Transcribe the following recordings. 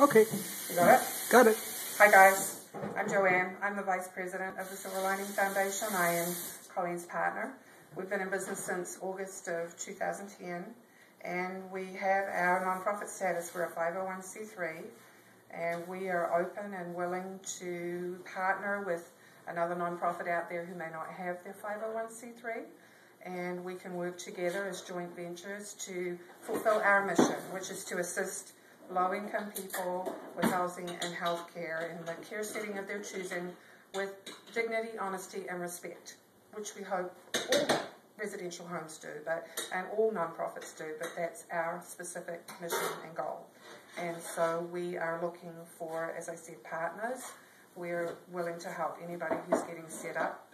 Okay. You got it? Got it. Hi guys, I'm Joanne. I'm the Vice President of the Silver Lining Foundation. I am Colleen's partner. We've been in business since August of 2010 and we have our nonprofit status. We're a 501c3 and we are open and willing to partner with another nonprofit out there who may not have their 501c3, and we can work together as joint ventures to fulfill our mission, which is to assist low-income people with housing and health care in the care setting of their choosing with dignity, honesty and respect, which we hope all residential homes do, and all nonprofits do, but that's our specific mission and goal. And so we are looking for, as I said, partners. We're willing to help anybody who's getting set up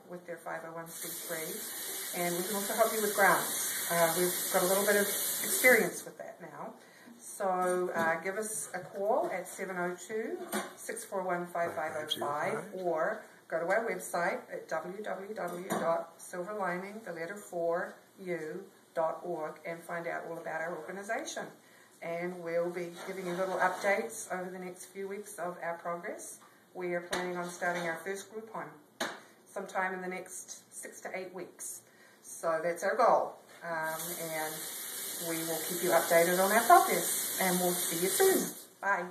with their 501c3, and we can also help you with grants. We've got a little bit of experience with that now. So give us a call at 702-641-5505 or go to our website at www.silverlining4u.org and find out all about our organization. And we'll be giving you little updates over the next few weeks of our progress. We are planning on starting our first group home sometime in the next 6 to 8 weeks. So that's our goal. And we will keep you updated on our progress. And we'll see you soon. Bye.